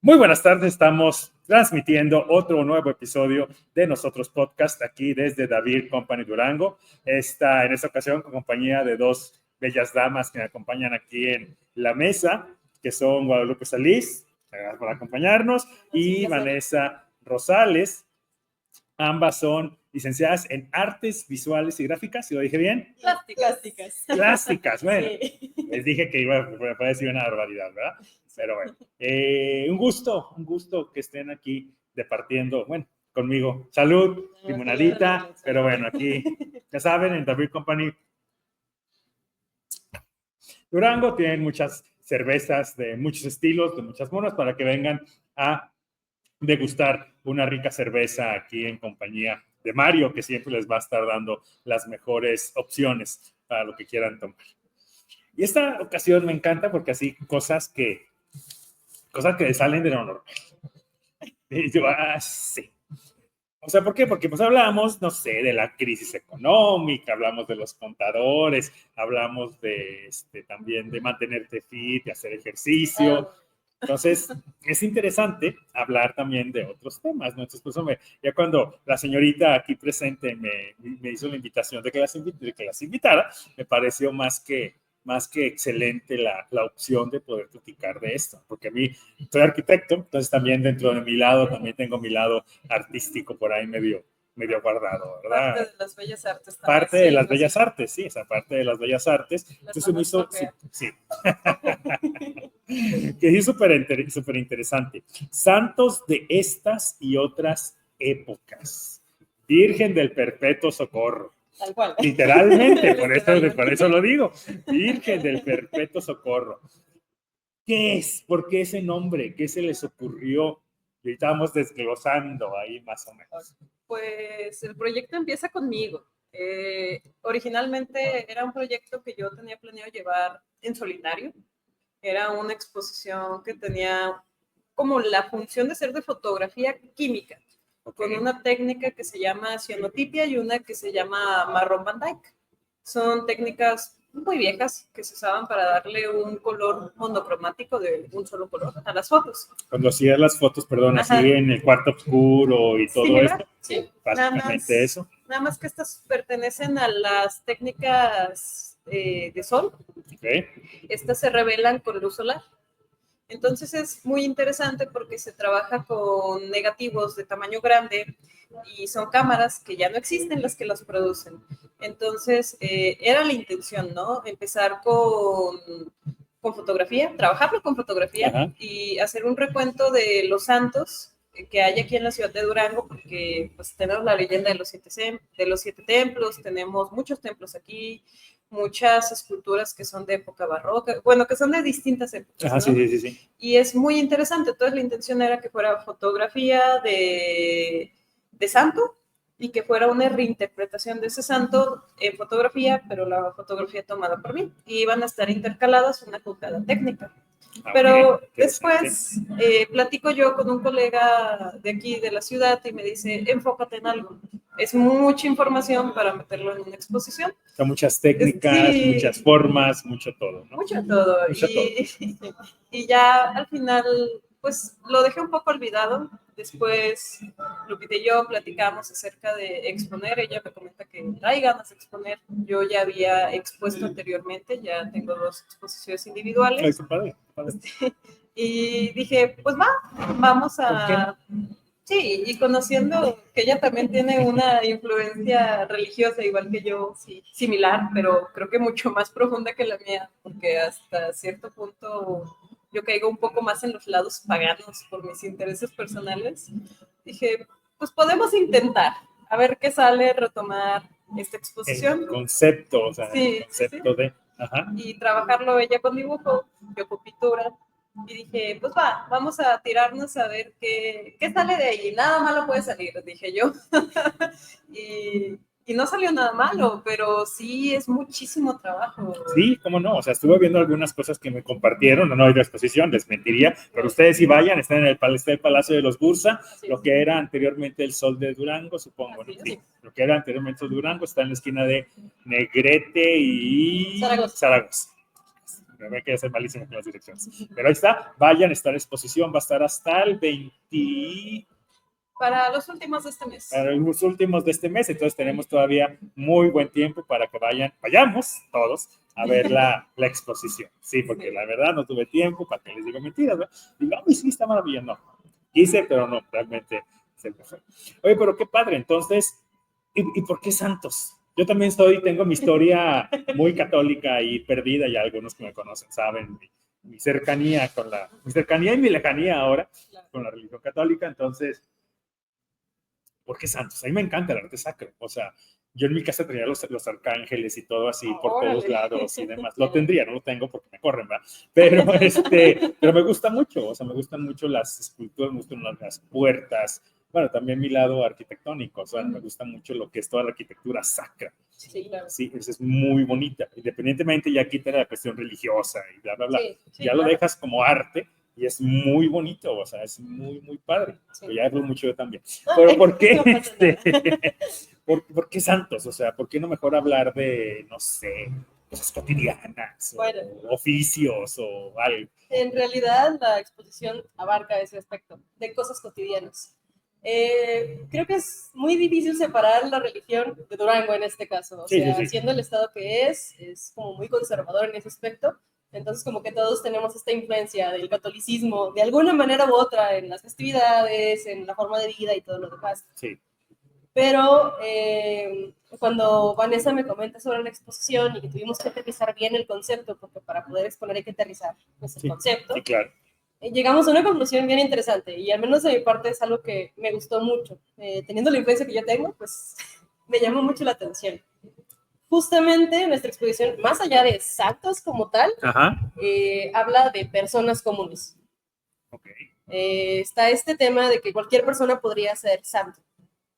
Muy buenas tardes, estamos transmitiendo otro nuevo episodio de Nosotros Podcast aquí desde David Company Durango. En esta ocasión con compañía de dos bellas damas que me acompañan aquí en la mesa, que son Guadalupe Salís, gracias por acompañarnos, y Vanessa Rosales. Ambas son licenciadas en Artes Visuales y Gráficas, ¿si lo dije bien? Plásticas, bueno, sí. Les dije que iba a decir una barbaridad, ¿verdad? Pero bueno, un gusto que estén aquí departiendo, bueno, conmigo. Salud, limonadita, pero bueno, aquí, ya saben, en David Company Durango tienen muchas cervezas de muchos estilos, de muchas monas, para que vengan a degustar una rica cerveza aquí en compañía de Mario, que siempre les va a estar dando las mejores opciones para lo que quieran tomar. Y esta ocasión me encanta porque así cosas que salen de lo normal. Y yo, sí. O sea, ¿por qué? Porque pues hablamos, no sé, de la crisis económica, hablamos de los contadores, hablamos de también de mantenerte fit, de hacer ejercicio. Entonces, es interesante hablar también de otros temas, ¿no? Entonces, pues, ya cuando la señorita aquí presente me hizo la invitación de que las invitara, me pareció más que excelente la opción de poder platicar de esto, porque a mí soy arquitecto, entonces también dentro de mi lado, también tengo mi lado artístico por ahí medio guardado, ¿verdad? Parte de las bellas artes también. Parte de las bellas artes, sí, esa parte de las bellas artes. Entonces me hizo, sí. Que es súper interesante. Santos de estas y otras épocas. Virgen del Perpetuo Socorro. Tal cual. Literalmente, por eso lo digo. Virgen del Perpetuo Socorro. ¿Qué es? ¿Por qué ese nombre? ¿Qué se les ocurrió? Y estamos desglosando ahí más o menos. Pues el proyecto empieza conmigo. Originalmente era un proyecto que yo tenía planeado llevar en solitario. Era una exposición que tenía como la función de ser de fotografía química, con una técnica que se llama cianotipia y una que se llama marrón Van Dyke. Son técnicas muy viejas que se usaban para darle un color monocromático de un solo color a las fotos. Cuando hacías las fotos, perdón, así en el cuarto oscuro y todo esto. Sí, básicamente eso. Nada más que estas pertenecen a las técnicas de sol. Okay. Estas se revelan con luz solar. Entonces es muy interesante porque se trabaja con negativos de tamaño grande y son cámaras que ya no existen las que los producen. Entonces era la intención, ¿no? Empezar con fotografía, trabajarlo con fotografía. Ajá. Y hacer un recuento de los santos que hay aquí en la ciudad de Durango, porque pues tenemos la leyenda de los siete templos, tenemos muchos templos aquí, muchas esculturas que son de época barroca, bueno, que son de distintas épocas. Ajá, ¿no? Sí. Y es muy interesante. Entonces la intención era que fuera fotografía de santo y que fuera una reinterpretación de ese santo en fotografía, pero la fotografía tomada por mí. Y iban a estar intercaladas una con cada técnica. Pero después platico yo con un colega de aquí de la ciudad y me dice, enfócate en algo. Es mucha información para meterlo en una exposición. O sea, muchas técnicas, sí. Muchas formas, mucho todo, ¿no? Mucho todo. Y ya al final, pues lo dejé un poco olvidado. Después Lupita y yo platicamos acerca de exponer. Ella me comenta que trae ganas de exponer. Yo ya había expuesto anteriormente, ya tengo 2 exposiciones individuales. Ay, qué padre. Y dije, pues vamos a... Sí, y conociendo que ella también tiene una influencia religiosa, igual que yo, sí, similar, pero creo que mucho más profunda que la mía, porque hasta cierto punto yo caigo un poco más en los lados paganos por mis intereses personales. Dije, pues podemos intentar, a ver qué sale, retomar esta exposición. El concepto, o sea, sí, el concepto sí. De... Ajá. Y trabajarlo ella con dibujo, yo con pintura. Y dije, pues vamos a tirarnos a ver qué sale de ahí. Nada malo puede salir, dije yo. y no salió nada malo, pero sí es muchísimo trabajo. Sí, cómo no. O sea, estuve viendo algunas cosas que me compartieron, no hay exposición, les mentiría, pero ustedes sí vayan, están en el Palacio de los Bursa, sí, lo que era anteriormente el Sol de Durango, supongo, ¿no? Sí. Lo que era anteriormente el Sol de Durango está en la esquina de Negrete y Zaragoza. me voy a quedar malísimo con las direcciones. Pero ahí está, vayan, está en exposición, va a estar hasta el 20... Para los últimos de este mes. Para los últimos de este mes, entonces tenemos todavía muy buen tiempo para que vayamos todos a ver la exposición. Sí, porque la verdad no tuve tiempo, para que les digo mentiras, ¿no? Digo, ay, sí, está maravilloso. No, quise, pero no, realmente se me fue. Oye, pero qué padre, entonces, ¿y por qué santos? Yo también tengo mi historia muy católica y perdida, y algunos que me conocen saben mi cercanía mi cercanía y mi lejanía ahora con la religión católica, entonces, ¿por qué santos? A mí me encanta el arte sacro, o sea, yo en mi casa tenía los arcángeles y todo así por todos lados y demás. Lo tendría, no lo tengo porque me corren, ¿verdad? Pero me gusta mucho, o sea, me gustan mucho las esculturas, me gustan las puertas, bueno, también mi lado arquitectónico, o sea, me gusta mucho lo que es toda la arquitectura sacra. Sí, claro. Sí, esa es muy bonita, independientemente ya quita la cuestión religiosa y bla, bla, bla. Sí, ya claro. Lo dejas como arte y es muy bonito, o sea, es muy, muy padre. Sí. Ya hablo mucho yo también. Pero ¿por qué? ¿Por qué santos? O sea, ¿por qué no mejor hablar de, no sé, cosas cotidianas, bueno, o oficios o algo? En realidad, la exposición abarca ese aspecto de cosas cotidianas. Creo que es muy difícil separar la religión de Durango en este caso. O sea, siendo el estado que es como muy conservador en ese aspecto. Entonces, como que todos tenemos esta influencia del catolicismo, de alguna manera u otra, en las festividades, en la forma de vida y todo lo demás. Sí. Pero cuando Vanessa me comenta sobre la exposición y que tuvimos que aterrizar bien el concepto, porque para poder exponer hay que aterrizar pues, el concepto, sí, claro. Llegamos a una conclusión bien interesante, y al menos de mi parte es algo que me gustó mucho. Teniendo la influencia que yo tengo, pues me llamó mucho la atención. Justamente nuestra exposición, más allá de santos como tal, habla de personas comunes. Está este tema de que cualquier persona podría ser santo.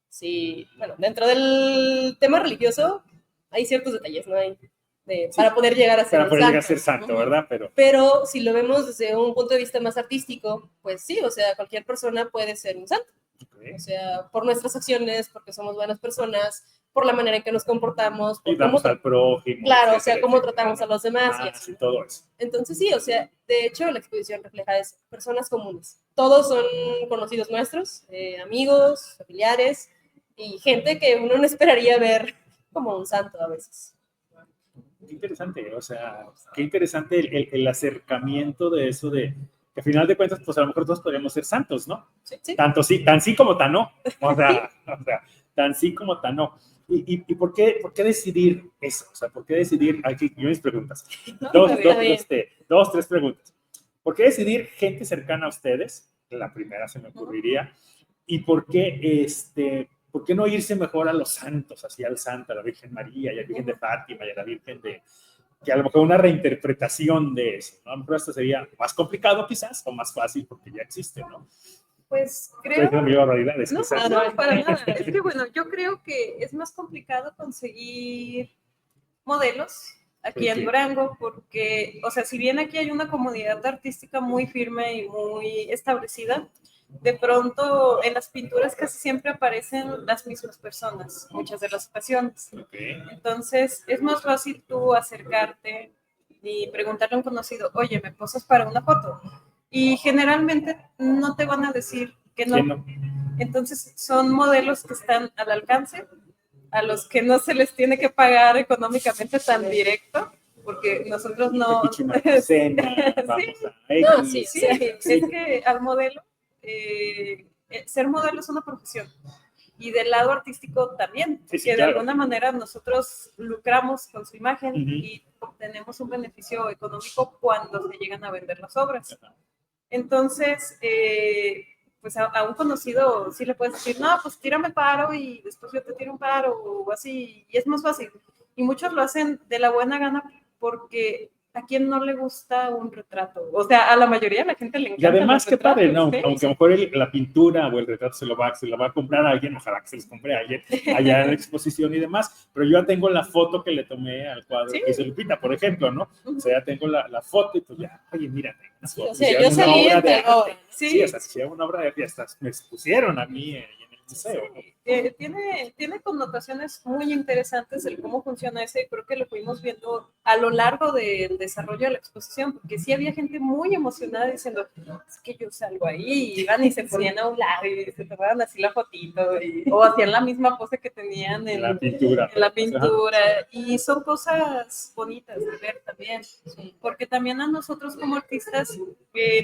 Sí, bueno, dentro del tema religioso hay ciertos detalles, ¿no? Para poder llegar a ser santo. Para poder llegar a ser santo, ¿verdad? Pero si lo vemos desde un punto de vista más artístico, pues sí, o sea, cualquier persona puede ser un santo. O sea, por nuestras acciones, porque somos buenas personas, por la manera en que nos comportamos. Por damos al prójimo. Claro, o sea, cómo tratamos a los demás. Y así. Todo eso. Entonces sí, o sea, de hecho la exposición refleja eso, personas comunes. Todos son conocidos nuestros, amigos, familiares, y gente que uno no esperaría ver como un santo a veces. Qué interesante, o sea, qué interesante el acercamiento de eso de que al final de cuentas, pues a lo mejor todos podríamos ser santos, ¿no? Sí. Tanto sí, tan sí como tan no. O sea, tan sí como tan no. ¿Y por qué decidir eso? O sea, ¿por qué decidir? Aquí, yo mis preguntas. Dos, tres preguntas. ¿Por qué decidir gente cercana a ustedes? La primera se me ocurriría. ¿Y por qué no irse mejor a los santos, así al santo, a la Virgen María y a la Virgen de Fátima y a la Virgen de... que a lo mejor una reinterpretación de eso, ¿no? A lo mejor esto sería más complicado quizás o más fácil porque ya existe, ¿no? Pues creo... No, para nada. Es que bueno, yo creo que es más complicado conseguir modelos aquí en Durango porque, o sea, si bien aquí hay una comunidad artística muy firme y muy establecida, de pronto en las pinturas casi siempre aparecen las mismas personas, muchas de las ocasiones. Entonces, es más fácil tú acercarte y preguntarle a un conocido, oye, ¿me posas para una foto? Y generalmente no te van a decir que no. Entonces, son modelos que están al alcance, a los que no se les tiene que pagar económicamente tan directo, porque nosotros no... Es que al modelo, ser modelo es una profesión, y del lado artístico también, que de alguna manera nosotros lucramos con su imagen y obtenemos un beneficio económico cuando se llegan a vender las obras. Entonces, pues a un conocido sí le puedes decir, no, pues tírame paro y después yo te tiro un paro o así, y es más fácil. Y muchos lo hacen de la buena gana porque a quien no le gusta un retrato. O sea, a la mayoría de la gente le encanta. Y además, qué padre, ¿no? Aunque a lo mejor la pintura o el retrato se lo va a comprar a alguien, ojalá que se los compre a alguien allá en la exposición y demás, pero yo ya tengo la foto que le tomé al cuadro que hizo Lupita, por ejemplo, ¿no? O sea, ya tengo la foto y pues ya, oye, mírate. O sea, yo salí en Sí, o sea, si una obra de arte, hasta me expusieron a mí en el museo. Tiene connotaciones muy interesantes el cómo funciona ese, y creo que lo fuimos viendo a lo largo del desarrollo de la exposición, porque sí había gente muy emocionada diciendo, es que yo salgo ahí, y iban y se ponían a un lado y se tomaban así la fotito, o hacían la misma pose que tenían en la pintura. En la pintura, y son cosas bonitas de ver también, porque también a nosotros como artistas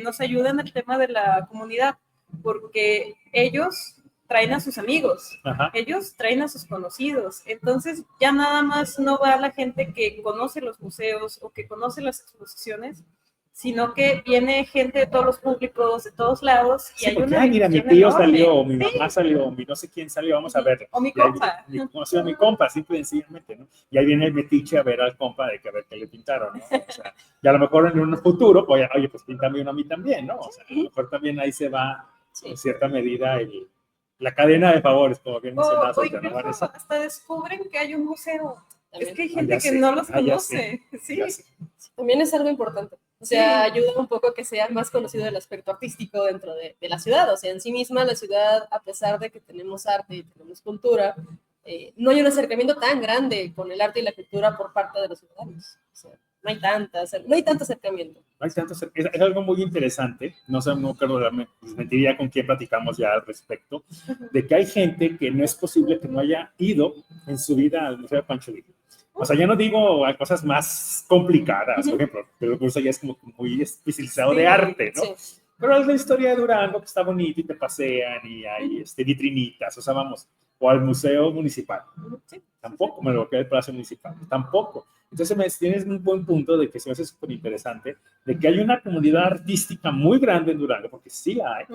nos ayuda en el tema de la comunidad, porque ellos traen a sus amigos, ellos traen a sus conocidos, entonces ya nada más no va la gente que conoce los museos o que conoce las exposiciones, sino que viene gente de todos los públicos, de todos lados, y sí, hay porque, una mira, mi tío salió, o mi mamá salió, o mi no sé quién salió, vamos a verlo. O mi compa. Mi compa, simple y sencillamente, ¿no? Y ahí viene el metiche a ver al compa de que a ver qué le pintaron, ¿no? O sea, y a lo mejor en un futuro, oye, pues píntame uno a mí también, ¿no? O sea, a lo mejor también ahí se va, en cierta medida, la cadena de favores, como bien mencionadas. O incluso hasta descubren que hay un museo. También. Es que hay gente que sé, no los conoce. Sí. También es algo importante. O sea, ayuda un poco a que sea más conocido el aspecto artístico dentro de la ciudad. O sea, en sí misma la ciudad, a pesar de que tenemos arte y tenemos cultura, no hay un acercamiento tan grande con el arte y la cultura por parte de los ciudadanos. O sea, no hay tanto acercamiento. No hay tanto, es algo muy interesante, no sé, no creo, pues mentiría con quién platicamos ya al respecto, de que hay gente que no es posible que no haya ido en su vida al Museo de Pancho Villa. O sea, ya no digo a cosas más complicadas, por ejemplo, pero eso ya es como muy especializado de arte, ¿no? Sí. Pero es la historia de Durango, que está bonito y te pasean y hay vitrinitas, o sea, vamos, o al Museo Municipal. Sí. Tampoco me lo quedé del Palacio Municipal, tampoco. Entonces tienes un buen punto de que se me hace súper interesante, de que hay una comunidad artística muy grande en Durango, porque sí la hay,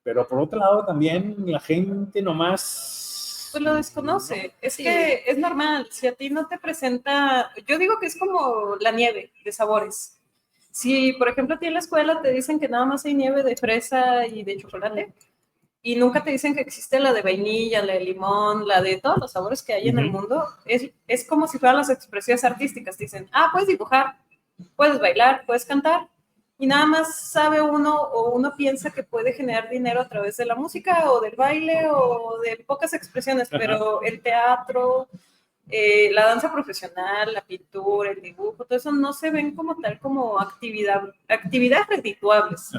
pero por otro lado también la gente nomás... Pues lo desconoce, es que es normal, si a ti no te presenta, yo digo que es como la nieve de sabores. Si, por ejemplo, a ti en la escuela te dicen que nada más hay nieve de fresa y de chocolate, y nunca te dicen que existe la de vainilla, la de limón, la de todos los sabores que hay en el mundo, es como si fueran las expresiones artísticas. Te dicen, puedes dibujar, puedes bailar, puedes cantar, y nada más sabe uno o uno piensa que puede generar dinero a través de la música o del baile o de pocas expresiones, pero el teatro, la danza profesional, la pintura, el dibujo, todo eso no se ven como tal como actividades redituables.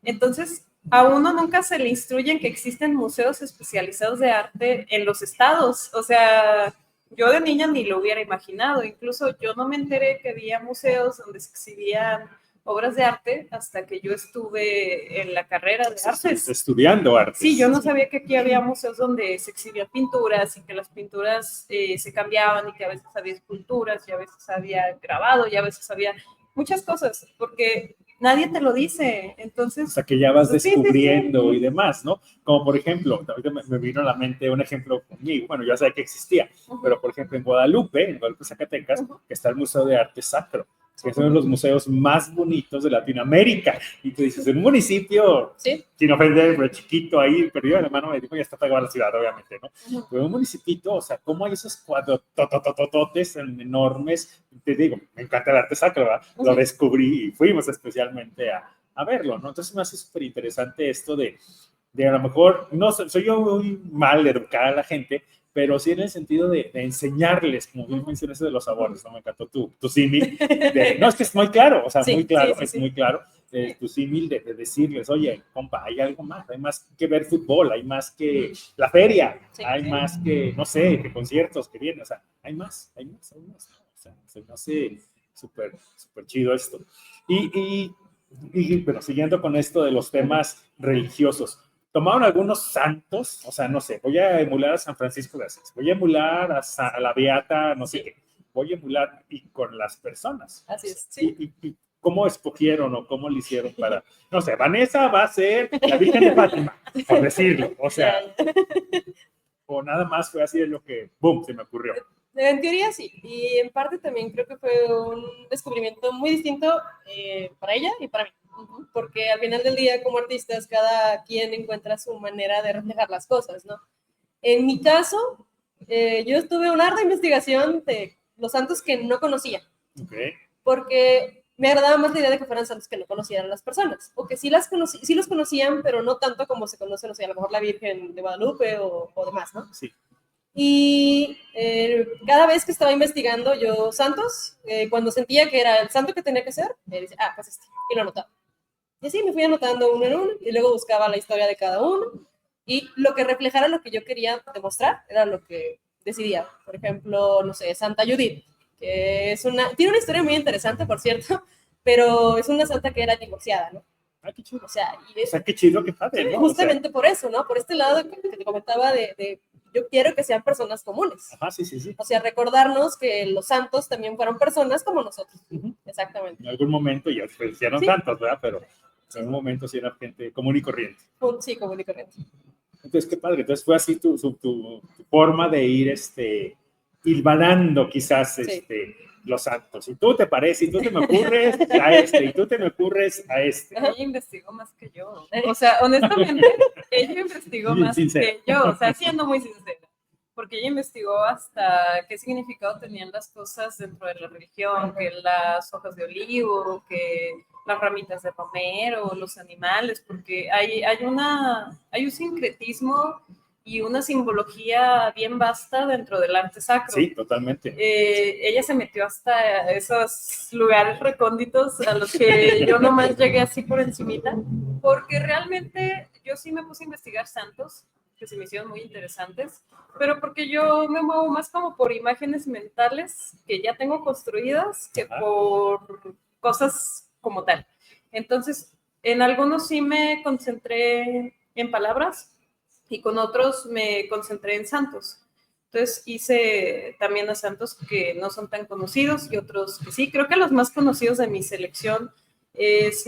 Entonces, a uno nunca se le instruyen que existen museos especializados de arte en los estados. O sea, yo de niña ni lo hubiera imaginado. Incluso yo no me enteré que había museos donde se exhibían obras de arte hasta que yo estuve en la carrera de artes. Estudiando artes. Sí, yo no sabía que aquí había museos donde se exhibían pinturas y que las pinturas se cambiaban y que a veces había esculturas y a veces había grabado y a veces había muchas cosas, porque nadie te lo dice, entonces... O sea, que ya vas descubriendo y demás, ¿no? Como por ejemplo, ahorita me vino a la mente un ejemplo conmigo, bueno, ya sabía que existía, pero por ejemplo en Guadalupe, Zacatecas, que está el Museo de Arte Sacro, que es uno de los museos más bonitos de Latinoamérica. Y tú dices, en un municipio, sin ofender, pero chiquito ahí, pero yo, hermano, me dijo, ya está pegado a la ciudad, obviamente, ¿no? Pero un municipito, o sea, ¿cómo hay esos cuadros tototototes enormes? Te digo, me encanta el arte sacro, ¿verdad? Lo descubrí y fuimos especialmente a verlo, ¿no? Entonces me hace súper interesante esto de a lo mejor, no soy yo muy mal educar a la gente, pero sí en el sentido de enseñarles, como bien mencionas de los sabores, ¿no? Me encantó tu símil. No, es que es muy claro, o sea, muy claro, muy claro, tu símil de decirles, oye, compa, hay algo más, hay más que ver fútbol, hay más que la feria, hay más que, no sé, que conciertos que vienen, o sea, hay más, ¿no? O sea, se me hace súper chido esto. Y bueno, siguiendo con esto de los temas religiosos, tomaron algunos santos, o sea, no sé, voy a emular a San Francisco de Asís, voy a emular a la Beata, no sé qué, voy a emular y con las personas. Así es. Y cómo escogieron o cómo le hicieron para, no sé, Vanessa va a ser la Virgen de Fátima, por decirlo, o sea, o nada más fue así de lo que, boom, se me ocurrió. En teoría sí, y en parte también creo que fue un descubrimiento muy distinto para ella y para mí. Porque al final del día, como artistas, cada quien encuentra su manera de reflejar las cosas, ¿no? En mi caso, yo tuve una ardua investigación de los santos que no conocía. Okay. Porque me agradaba más la idea de que fueran santos que no conocieran a las personas, o que sí los conocían, pero no tanto como se conocen, o sea, a lo mejor la Virgen de Guadalupe o demás, ¿no? Sí. Y cada vez que estaba investigando yo santos, cuando sentía que era el santo que tenía que ser, me decía, pues este, y lo anotaba. Y así me fui anotando uno en uno, y luego buscaba la historia de cada uno, y lo que reflejara lo que yo quería demostrar era lo que decidía. Por ejemplo, no sé, Santa Judith, que tiene una historia muy interesante, por cierto, pero es una santa que era divorciada, ¿no? Qué chido. O sea, qué chido, qué padre, ¿no? Justamente por eso, ¿no? Por este lado que te comentaba de yo quiero que sean personas comunes. Ajá, sí. O sea, recordarnos que los santos también fueron personas como nosotros. Exactamente. En algún momento ya eran santos, ¿verdad? Pero en algún momento sí era gente común y corriente. Sí, común y corriente. Entonces, qué padre. Entonces fue así tu forma de ir hilvanando quizás los santos. Y tú te pareces, y tú te me ocurres a y tú te me ocurres a Ella investigó más que yo. O sea, honestamente, ella investigó más que yo. O sea, siendo muy sincera. Porque ella investigó hasta qué significado tenían las cosas dentro de la religión, que las hojas de olivo, que las ramitas de romero, los animales, porque hay un sincretismo y una simbología bien vasta dentro del arte sacro. Sí, totalmente. Ella se metió hasta esos lugares recónditos a los que yo nomás llegué así por encimita, porque realmente yo sí me puse a investigar santos, que se me hicieron muy interesantes, pero porque yo me muevo más como por imágenes mentales que ya tengo construidas que por cosas como tal. Entonces, en algunos sí me concentré en palabras y con otros me concentré en santos. Entonces hice también a santos que no son tan conocidos y otros que sí. Creo que los más conocidos de mi selección es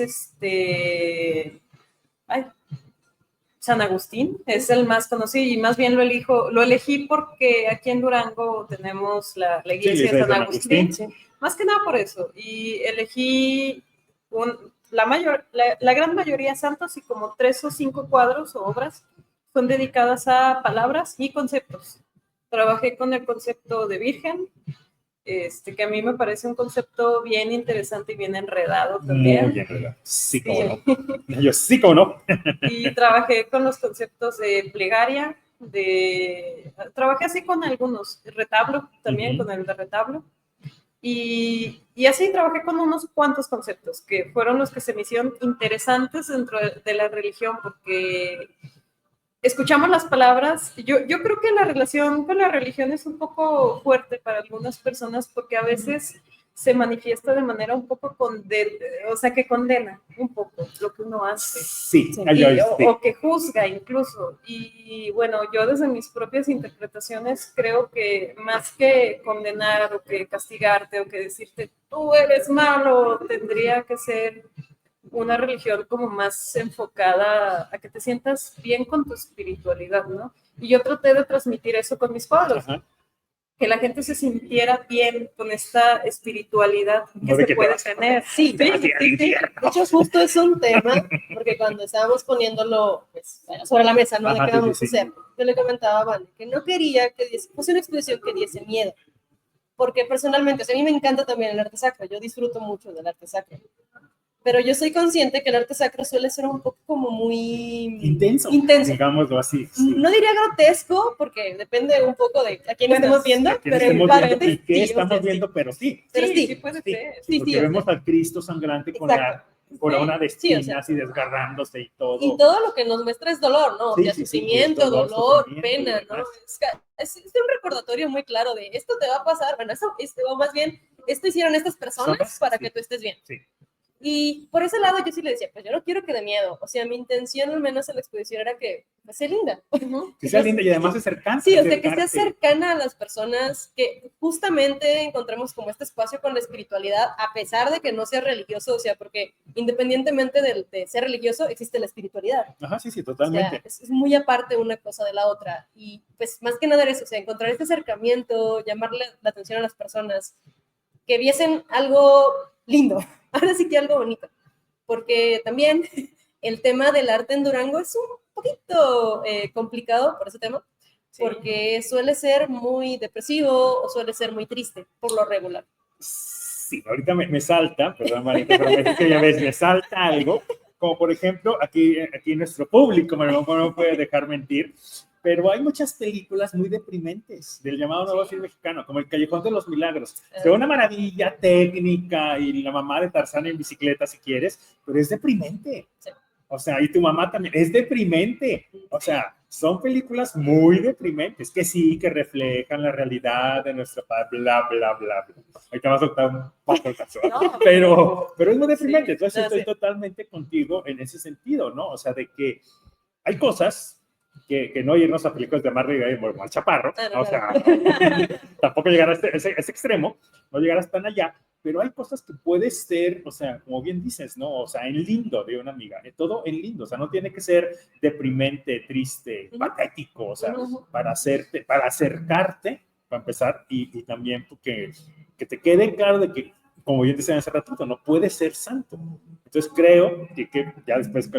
San Agustín, es el más conocido y más bien lo elegí porque aquí en Durango tenemos la iglesia de San Agustín. Sí. Más que nada por eso. Y elegí la gran mayoría santos y como 3 o 5 cuadros o obras son dedicadas a palabras y conceptos. Trabajé con el concepto de virgen, que a mí me parece un concepto bien interesante y bien enredado también. Muy enredado. Sí, cómo no. Yo sí, cómo no. Y trabajé con los conceptos de plegaria, trabajé así con algunos, retablo también, con el de retablo. Y así trabajé con unos cuantos conceptos que fueron los que se me hicieron interesantes dentro de la religión, porque escuchamos las palabras. Yo creo que la relación con la religión es un poco fuerte para algunas personas porque a veces se manifiesta de manera un poco que condena un poco lo que uno hace. Sí. O que juzga incluso. Y bueno, yo desde mis propias interpretaciones creo que más que condenar o que castigarte o que decirte tú eres malo, tendría que ser una religión como más enfocada a que te sientas bien con tu espiritualidad, ¿no? Y yo traté de transmitir eso con mis cuadros, que la gente se sintiera bien con esta espiritualidad que se puede tener. Sí. De hecho, justo es un tema, porque cuando estábamos poniéndolo pues, sobre la mesa, ¿no? De qué vamos a hacer, yo le comentaba a Vane que no quería que fuese una exposición que diese miedo, porque personalmente, o sea, a mí me encanta también el arte sacro, yo disfruto mucho del arte sacro, pero yo soy consciente que el arte sacro suele ser un poco como muy intenso, digámoslo así. Sí. No diría grotesco, porque depende un poco de a quién estemos viendo, pero en parte ¿y qué estamos viendo? Pero sí. Pero sí puede ser. Sí, porque vemos al Cristo sangrante con la corona de espinas y desgarrándose y todo. Y todo lo que nos muestra es dolor, ¿no? Sufrimiento, dolor, pena, ¿no? Es un recordatorio muy claro de esto te va a pasar, bueno, o más bien, esto hicieron estas personas para que tú estés bien. Sí. Y por ese lado yo sí le decía, pues yo no quiero que dé miedo. O sea, mi intención al menos en la exposición era que sea linda. Que sea linda y además sea cercana. Sí, o sea, que sea cercana a las personas, que justamente encontremos como este espacio con la espiritualidad, a pesar de que no sea religioso, o sea, porque independientemente de ser religioso, existe la espiritualidad. Ajá, sí, totalmente. O sea, es muy aparte una cosa de la otra. Y pues más que nada eso, o sea, encontrar este acercamiento, llamarle la atención a las personas, que viesen algo lindo. Ahora sí que algo bonito, porque también el tema del arte en Durango es un poquito complicado por ese tema, porque suele ser muy depresivo o suele ser muy triste, por lo regular. sí, ahorita me salta, perdón, Marita, pero ya ves, me salta algo, como por ejemplo, aquí nuestro público, no puede dejar mentir, pero hay muchas películas muy deprimentes del llamado nuevo cine mexicano, como El Callejón de los Milagros. Es una maravilla técnica y la mamá de Tarzán en bicicleta, si quieres, pero es deprimente. Sí. O sea, y tu mamá también, es deprimente. O sea, son películas muy deprimentes, que sí, que reflejan la realidad de nuestro país, bla, bla, bla, bla. Ahorita vas a soltar un poco el caso, no, pero es muy deprimente. Sí, entonces estoy totalmente contigo en ese sentido, ¿no? O sea, de que hay cosas que no irnos a películas de Marley y Mar Chaparro, o sea, tampoco llegar a ese extremo, no llegarás tan allá, pero hay cosas que puedes ser, o sea, como bien dices, ¿no? O sea, en lindo de una amiga, todo en lindo, o sea, no tiene que ser deprimente, triste, patético, o sea, para acercarte, para empezar, y también que te quede claro de que, como bien decía hace rato, no puede ser santo. Entonces creo que ya después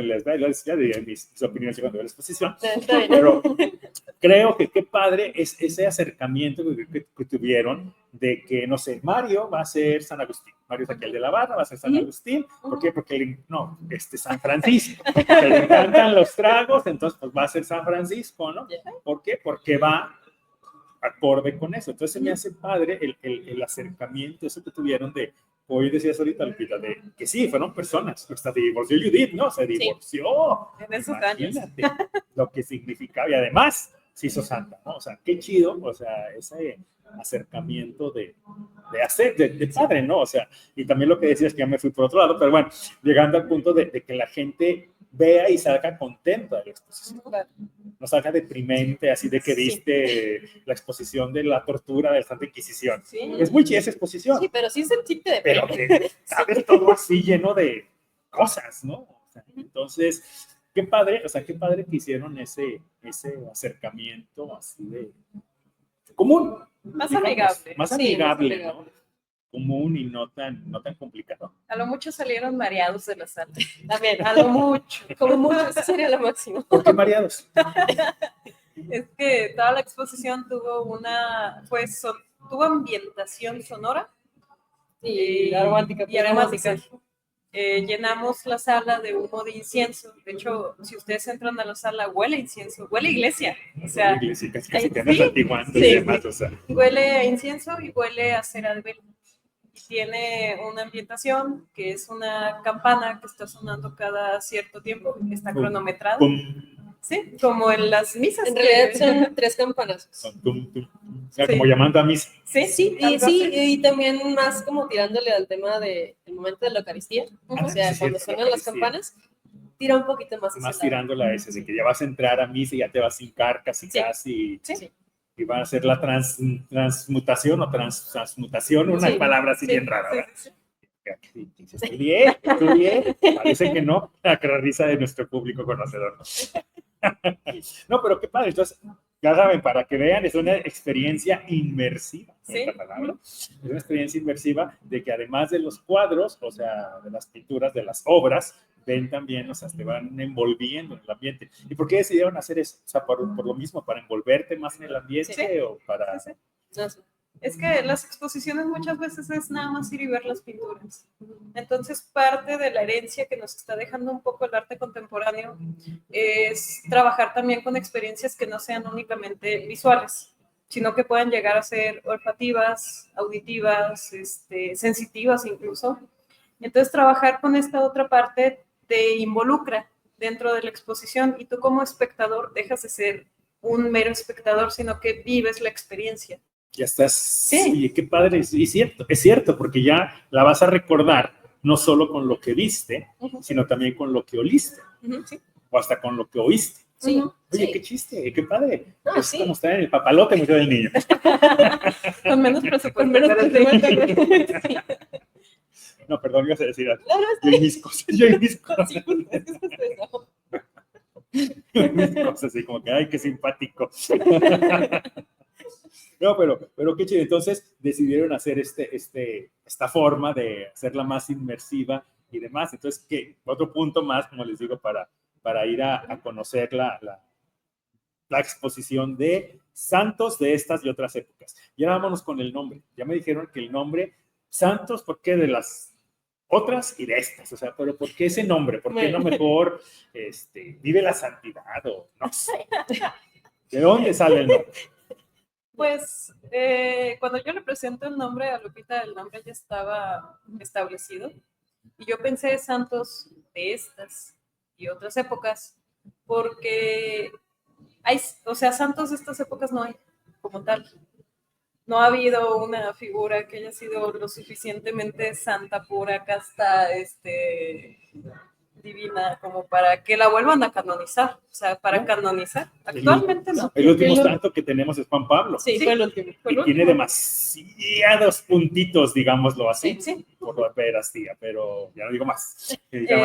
ya diré mis opiniones cuando vea la exposición, pero creo que qué padre es ese acercamiento que tuvieron de que, no sé, Mario va a ser San Agustín, Mario es aquí el de la barra, va a ser San Agustín, ¿por qué? Porque San Francisco, que le encantan los tragos, entonces pues va a ser San Francisco, ¿no? ¿Por qué? Porque va acorde con eso. Entonces se me hace padre el acercamiento, eso que tuvieron de, hoy decías ahorita, Lupita, de que sí, fueron personas, hasta se divorció Judith, ¿no? Se divorció. En esos años. Lo que significaba, y además se hizo santa, ¿no? O sea, qué chido, o sea, ese acercamiento de padre, ¿no? O sea, y también lo que decías que ya me fui por otro lado, pero bueno, llegando al punto de que la gente vea y salga contenta de la exposición. No salga deprimente, así de que viste la exposición de la tortura de la Santa Inquisición. Sí. Es muy chida esa exposición. Sí, pero sí sentirte de pero que sabes todo así lleno de cosas, ¿no? O sea, entonces, qué padre que hicieron ese acercamiento así de común. Más amigable. Más amigable, ¿no? Común y no tan complicado. A lo mucho salieron mareados de la sala. También, a lo mucho. Como mucho, eso sería lo máximo. ¿Por qué mareados? Es que toda la exposición tuvo tuvo ambientación sonora y aromática. Llenamos la sala de humo de incienso. De hecho, si ustedes entran a la sala, huele a incienso, huele a iglesia. O sea, huele a iglesia, casi te andas antiguando y demás. O sea. Huele a incienso y huele a cera de vela. Tiene una ambientación que es una campana que está sonando cada cierto tiempo, está cronometrada. Sí, como en las misas. En realidad son 3 campanas. O sea, como llamando a misa. Sí, y también más como tirándole al tema del momento de la Eucaristía. O sea, cuando suenan las campanas, tira un poquito más. Más tirándola a ese, así que ya vas a entrar a misa y ya te vas a hincar casi. Sí. Y va a ser la transmutación o transmutación, una palabra así bien rara. Estudié. Parece que no, la risa de nuestro público conocedor. No, pero qué padre. Entonces, ya saben, para que vean, es una experiencia inmersiva. Es una experiencia inmersiva de que además de los cuadros, o sea, de las pinturas, de las obras, ven también, o sea, te van envolviendo en el ambiente. ¿Y por qué decidieron hacer eso? O sea, por lo mismo, para envolverte más en el ambiente o para... Sí. Es que las exposiciones muchas veces es nada más ir y ver las pinturas. Entonces, parte de la herencia que nos está dejando un poco el arte contemporáneo es trabajar también con experiencias que no sean únicamente visuales, sino que puedan llegar a ser olfativas, auditivas, sensitivas incluso. Entonces, trabajar con esta otra parte te involucra dentro de la exposición y tú como espectador dejas de ser un mero espectador, sino que vives la experiencia. Ya estás, sí, qué padre, y es cierto, porque ya la vas a recordar no solo con lo que viste, sino también con lo que oliste, o hasta con lo que oíste. Sí. Oye, qué chiste, qué padre. Es como estar en el papalote Museo del Niño. Con menos presupuesto. No, perdón, ibas a decir algo. Yo y mis cosas. Mis cosas, así como que, ay, qué simpático. No, pero qué chido. Entonces decidieron hacer esta forma de hacerla más inmersiva y demás. Entonces, ¿qué? Otro punto más, como les digo, para ir a conocer la exposición de santos de estas y otras épocas. Y ahora vámonos con el nombre. Ya me dijeron que el nombre santos, ¿por qué de las otras y de estas? O sea, pero ¿por qué ese nombre? ¿Por qué no mejor vive la santidad? O no sé. ¿De dónde sale el nombre? Pues cuando yo le presenté el nombre a Lupita, el nombre ya estaba establecido. Y yo pensé santos de estas y otras épocas, porque hay, o sea, santos de estas épocas no hay como tal. No ha habido una figura que haya sido lo suficientemente santa, pura, casta, divina, como para que la vuelvan a canonizar. O sea, para canonizar. Actualmente no. El último santo que tenemos es Juan Pablo. Sí, fue el último. Y tiene demasiados puntitos, digámoslo así, Sí. por la pedastía, pero ya no digo más. Ya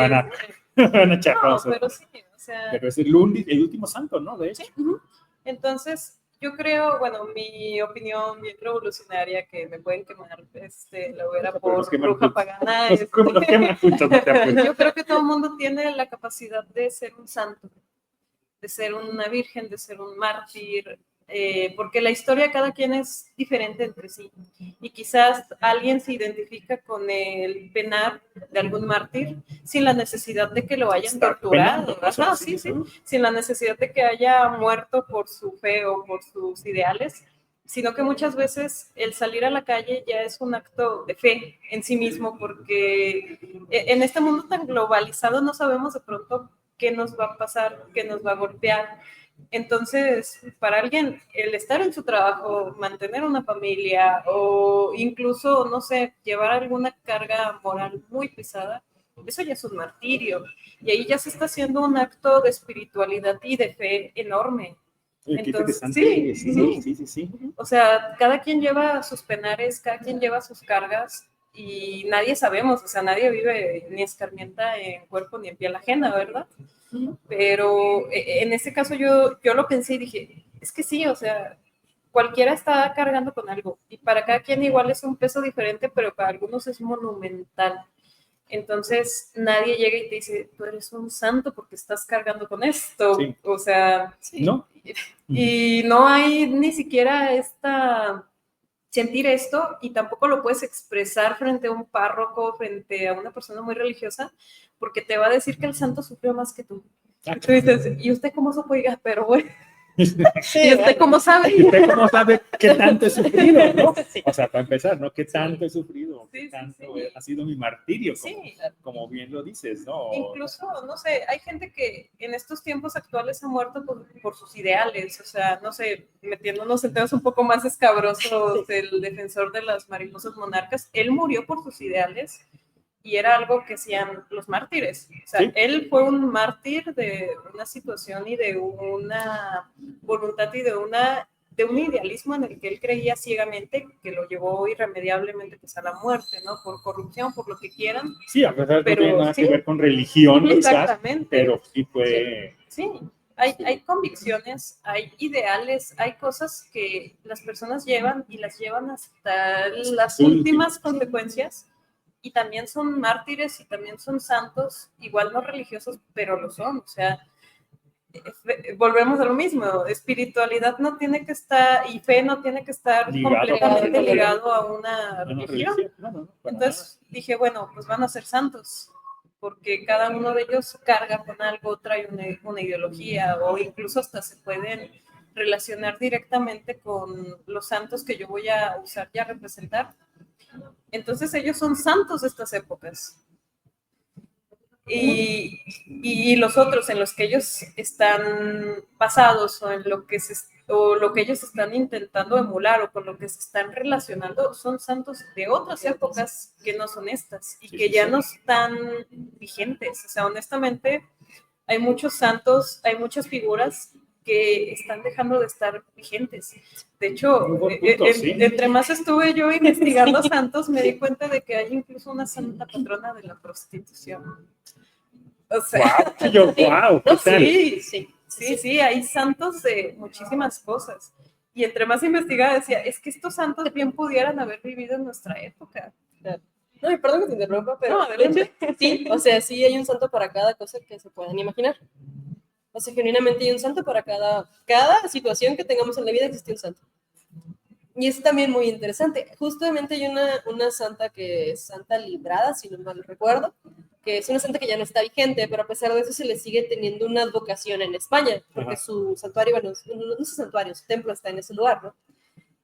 van a echar cosas. Pero sí, o sea. Pero es el último santo, ¿no? De hecho. Sí. Entonces, yo creo, bueno, mi opinión bien revolucionaria, que me pueden quemar la hoguera por bruja pagana. Yo creo que todo el mundo tiene la capacidad de ser un santo, de ser una virgen, de ser un mártir, porque la historia de cada quien es diferente entre sí. Y quizás alguien se identifica con el penar de algún mártir sin la necesidad de que lo hayan torturado. Ajá, sí. Sin la necesidad de que haya muerto por su fe o por sus ideales, sino que muchas veces el salir a la calle ya es un acto de fe en sí mismo, porque en este mundo tan globalizado no sabemos de pronto qué nos va a pasar, qué nos va a golpear. Entonces, para alguien, el estar en su trabajo, mantener una familia o incluso, no sé, llevar alguna carga moral muy pesada, eso ya es un martirio. Y ahí ya se está haciendo un acto de espiritualidad y de fe enorme. Entonces, sí. O sea, cada quien lleva sus penares, cada quien lleva sus cargas y nadie sabemos, o sea, nadie vive ni escarmienta en cuerpo ni en piel ajena, ¿verdad? Pero en este caso yo lo pensé y dije, es que sí, o sea, cualquiera está cargando con algo y para cada quien igual es un peso diferente, pero para algunos es monumental. Entonces nadie llega y te dice, tú eres un santo porque estás cargando con esto. Sí. O sea, sí. ¿No? Y no hay ni siquiera sentir esto y tampoco lo puedes expresar frente a un párroco, frente a una persona muy religiosa, porque te va a decir que el santo sufrió más que tú. Tú dices, ¿y usted cómo supo? Oiga, pero bueno. Sí, ¿y usted cómo sabe? ¿Y usted cómo sabe qué tanto he sufrido, no? Sí. O sea, para empezar, ¿no? ¿Qué tanto he sufrido? ¿Qué tanto ha sido mi martirio? Como bien lo dices, ¿no? Incluso, no sé, hay gente que en estos tiempos actuales ha muerto por sus ideales, o sea, no sé, metiéndonos en temas un poco más escabrosos, el defensor de las mariposas monarcas, él murió por sus ideales. Y era algo que hacían los mártires. O sea, él fue un mártir de una situación y de una voluntad y de un idealismo en el que él creía ciegamente, que lo llevó irremediablemente pues, a la muerte, ¿no? Por corrupción, por lo que quieran. Sí, a pesar de que no tiene nada que ver con religión, exactamente. Pero sí fue... Sí. Hay convicciones, hay ideales, hay cosas que las personas llevan y las llevan hasta las últimas consecuencias. Y también son mártires y también son santos, igual no religiosos, pero lo son. O sea, volvemos a lo mismo, espiritualidad no tiene que estar, y fe no tiene que estar completamente ligado a una religión. Entonces dije, bueno, pues van a ser santos, porque cada uno de ellos carga con algo, trae una ideología, o incluso hasta se pueden relacionar directamente con los santos que yo voy a usar y a representar. Entonces ellos son santos de estas épocas. Y los otros en los que ellos están basados o en lo que ellos están intentando emular o con lo que se están relacionando son santos de otras épocas que no son estas y que ya no están vigentes. O sea, honestamente, hay muchos santos, hay muchas figuras que están dejando de estar vigentes. De hecho, entre más estuve yo investigando santos, me di cuenta de que hay incluso una santa patrona de la prostitución. O sea, wow, sí, hay santos de muchísimas cosas. Y entre más investigaba decía, es que estos santos bien pudieran haber vivido en nuestra época. No, y perdón que te interrumpa, pero no, adelante. Sí, o sea, sí hay un santo para cada cosa que se puedan imaginar. O sea, genuinamente hay un santo para cada situación que tengamos en la vida, existe un santo. Y es también muy interesante. Justamente hay una santa que es Santa Librada, si no mal recuerdo, que es una santa que ya no está vigente, pero a pesar de eso se le sigue teniendo una advocación en España, porque su santuario, bueno, no su santuario, su templo está en ese lugar, ¿no?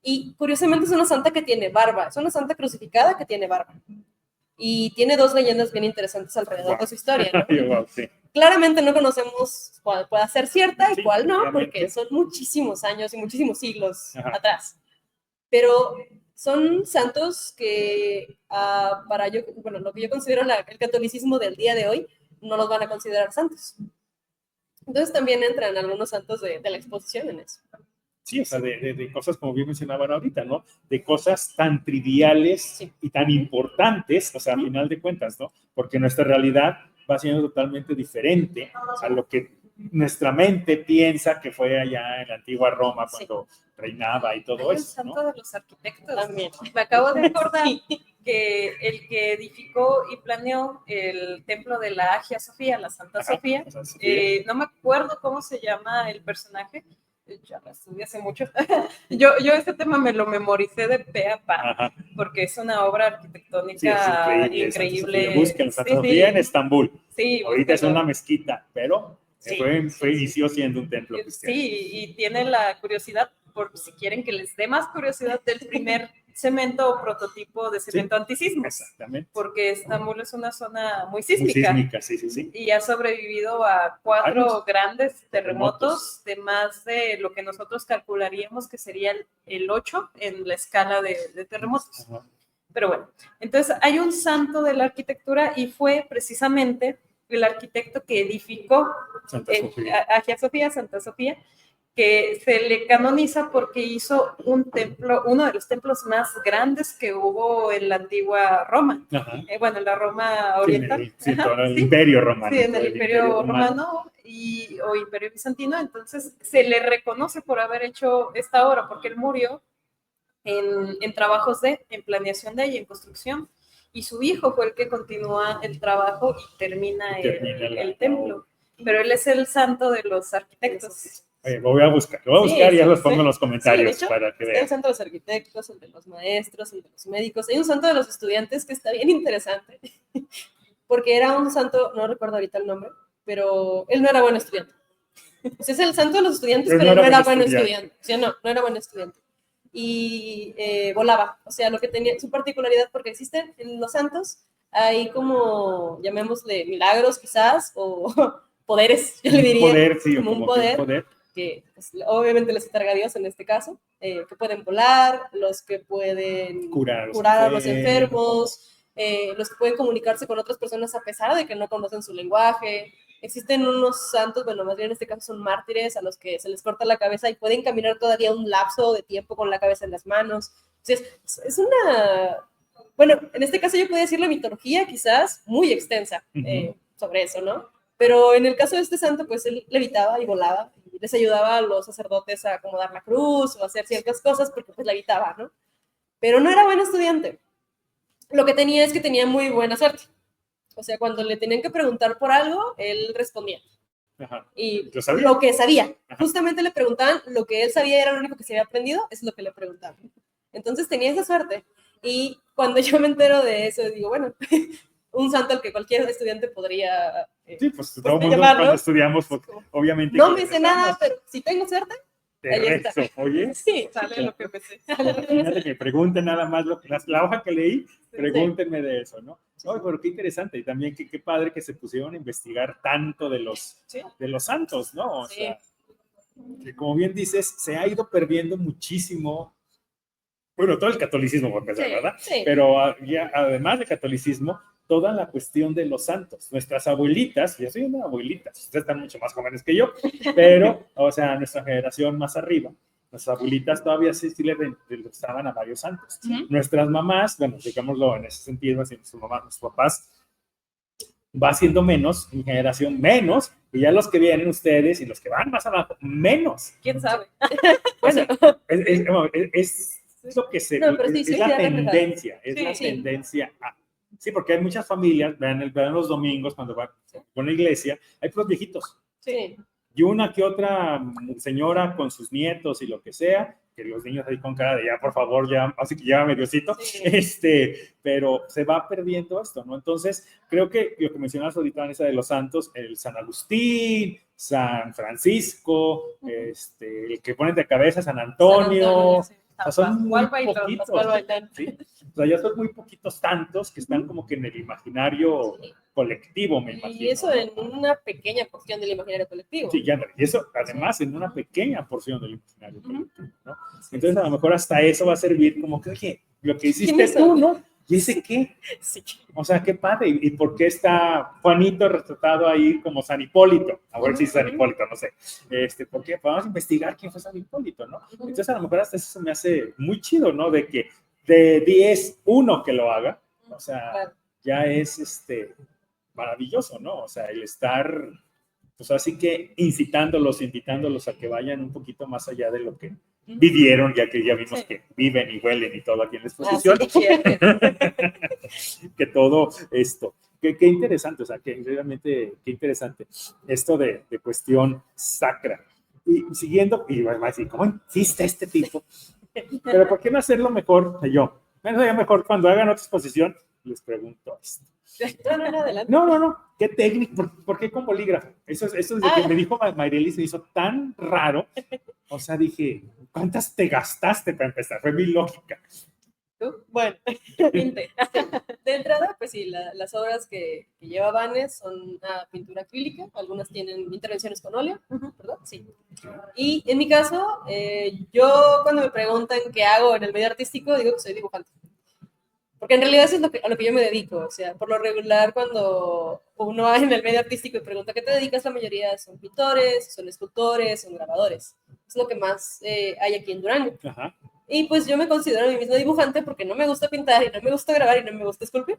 Y curiosamente es una santa que tiene barba, es una santa crucificada que tiene barba. Y tiene dos leyendas bien interesantes alrededor de su historia, ¿no? Sí. Claramente no conocemos cuál pueda ser cierta y cuál no, obviamente. porque son muchísimos años y muchísimos siglos atrás. Pero son santos que para yo, bueno, lo que yo considero el catolicismo del día de hoy, no los van a considerar santos. Entonces también entran algunos santos de la exposición en eso. Sí, o sea, de cosas como bien mencionaban ahorita, ¿no? De cosas tan triviales y tan importantes, o sea, a final de cuentas, ¿no? Porque nuestra realidad va siendo totalmente diferente a lo que nuestra mente piensa que fue allá en la antigua Roma cuando reinaba y todo eso, el ¿no? santo de los arquitectos. También. Me acabo de acordar que el que edificó y planeó el templo de la Hagia Sofía, la Santa Sofía, no me acuerdo cómo se llama el personaje, ya la estudié hace mucho. yo este tema me lo memoricé de pe a pa, porque es una obra arquitectónica increíble. Búsquenlo, Santa Sofía en Estambul. Sí, ahorita es una mezquita, pero inició siendo un templo cristiano. Sí, y tiene la curiosidad, por si quieren que les dé más curiosidad, del primer cemento o prototipo de cemento antisismo. Exactamente. Porque Estambul es una zona muy sísmica. Muy sísmica, sí. Y ha sobrevivido a 4 grandes terremotos de más de lo que nosotros calcularíamos que sería el 8 en la escala de terremotos. Pero bueno, entonces hay un santo de la arquitectura y fue precisamente el arquitecto que edificó Hagia Sofía, Santa Sofía, que se le canoniza porque hizo un templo, uno de los templos más grandes que hubo en la antigua Roma. Bueno, en la Roma oriental. El Imperio Romano. Sí, en el Imperio Romano o Imperio Bizantino. Entonces, se le reconoce por haber hecho esta obra, porque él murió en trabajos en planeación y en construcción. Y su hijo fue el que continúa el trabajo y termina el templo. Pero él es el santo de los arquitectos. Lo voy a buscar y ya los pongo en los comentarios hecho, para que vean. El santo de los arquitectos, el de los maestros, el de los médicos. Hay un santo de los estudiantes que está bien interesante, porque era un santo, no recuerdo ahorita el nombre, pero él no era buen estudiante. O sea, es el santo de los estudiantes, pero no era buen estudiante. O sea, no era buen estudiante. Y volaba. O sea, lo que tenía su particularidad, porque existen en los santos, hay como, llamémosle, milagros quizás, o poderes, yo le diría. Como un poder. Que pues, obviamente les encarga Dios en este caso, que pueden volar, los que pueden curar a los enfermos, los que pueden comunicarse con otras personas a pesar de que no conocen su lenguaje. Existen unos santos, bueno, más bien en este caso son mártires a los que se les corta la cabeza y pueden caminar todavía un lapso de tiempo con la cabeza en las manos. Entonces, es una, bueno, en este caso yo podría decir la mitología quizás muy extensa sobre eso, ¿no? Pero en el caso de este santo, pues él levitaba y volaba y les ayudaba a los sacerdotes a acomodar la cruz o a hacer ciertas cosas porque pues levitaba, ¿no? Pero no era buen estudiante. Lo que tenía es que tenía muy buena suerte. O sea, cuando le tenían que preguntar por algo, él respondía. Y lo que sabía. Justamente le preguntaban lo que él sabía, era lo único que se había aprendido, es lo que le preguntaban. Entonces tenía esa suerte. Y cuando yo me entero de eso, digo, bueno, un santo al que cualquier estudiante podría sí, pues todo el mundo cuando estudiamos, pues, obviamente. No me sé nada, pero si tengo suerte, ahí está. Oye, sí, sale lo que me sé. Imagínate que pregunten nada más la hoja que leí, pregúntenme de eso, ¿no? Oye, pero qué interesante, y también qué padre que se pusieron a investigar tanto de los santos, ¿no? O sea, que como bien dices, se ha ido perdiendo muchísimo. Bueno, todo el catolicismo, por empezar, ¿verdad? Sí. Pero ya, además del catolicismo, toda la cuestión de los santos. Nuestras abuelitas, yo soy una abuelita, ustedes están mucho más jóvenes que yo, pero, o sea, nuestra generación más arriba, nuestras abuelitas todavía sí le estaban a varios santos. Nuestras mamás, bueno, digámoslo en ese sentido, así nuestras mamás, nuestros papás, va siendo menos, mi generación menos, y ya los que vienen ustedes y los que van más abajo, menos. ¿Quién sabe? Bueno, es lo que se, es la tendencia, la tendencia a. Sí, porque hay muchas familias, vean los domingos cuando van a la iglesia, hay puros viejitos. Sí. y una que otra señora con sus nietos y lo que sea, que los niños ahí con cara de ya, por favor, ya, así que llévame Diosito, Sí. pero se va perdiendo esto, ¿no? Entonces, creo que lo que mencionabas ahorita, Vanessa, de los santos, el San Agustín, San Francisco, el que ponen de cabeza San Antonio, Sí. o sea, son muy Pascual poquitos, Bailán. ¿sí? O sea, ya son muy poquitos santos que están como que en el imaginario colectivo, me imagino. Y eso en una pequeña porción del imaginario colectivo. Sí, ya, y eso además en una pequeña porción del imaginario colectivo, ¿no? Entonces a lo mejor hasta eso va a servir como que, oye, lo que hiciste tú, ¿no? ¿Y ese qué? Sí. O sea, qué padre. ¿Y por qué está Juanito retratado ahí como San Hipólito? A ver si es San Hipólito, no sé. ¿Por qué? Vamos a investigar quién fue San Hipólito, ¿no? Entonces a lo mejor hasta eso se me hace muy chido, ¿no? De que de 10, uno que lo haga, o sea, ya es maravilloso, ¿no? O sea, el estar, pues así que invitándolos a que vayan un poquito más allá de lo que vivieron, ya que ya vimos que viven y huelen y todo aquí en la exposición. Que todo esto. Qué interesante, o sea, que realmente, qué interesante esto de cuestión sacra. Y siguiendo, y va a decir, ¿cómo existe este tipo? Pero ¿por qué no hacerlo mejor yo? Bueno, ya mejor cuando hagan otra exposición, les pregunto esto. Adelante. No. ¿Qué técnica? ¿Por qué con bolígrafo? Eso es de que me dijo Mayreli, se hizo tan raro. O sea, dije, ¿cuántas te gastaste para empezar? Fue mi lógica. Bueno, de entrada, pues sí, las obras que lleva Vanes son pintura acrílica, algunas tienen intervenciones con óleo, ¿verdad? Sí. Y en mi caso, yo cuando me preguntan qué hago en el medio artístico, digo que soy dibujante. Porque en realidad eso es a lo que yo me dedico. O sea, por lo regular, cuando uno va en el medio artístico y pregunta qué te dedicas, la mayoría son pintores, son escultores, son grabadores. Es lo que más hay aquí en Durango. Ajá. Y pues yo me considero a mí misma dibujante porque no me gusta pintar y no me gusta grabar y no me gusta esculpir.